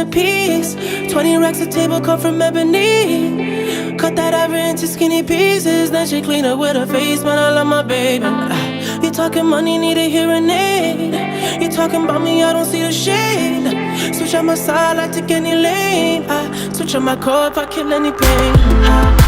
a piece. 20 racks a table cut from ebony. Cut that ivory into skinny pieces. Then she clean up with her face, man, I love my baby. You talking money, need a hearing aid. You talking about me, I don't see the shade. Switch on my side, I take any lane. I switch on my core if I kill any pain.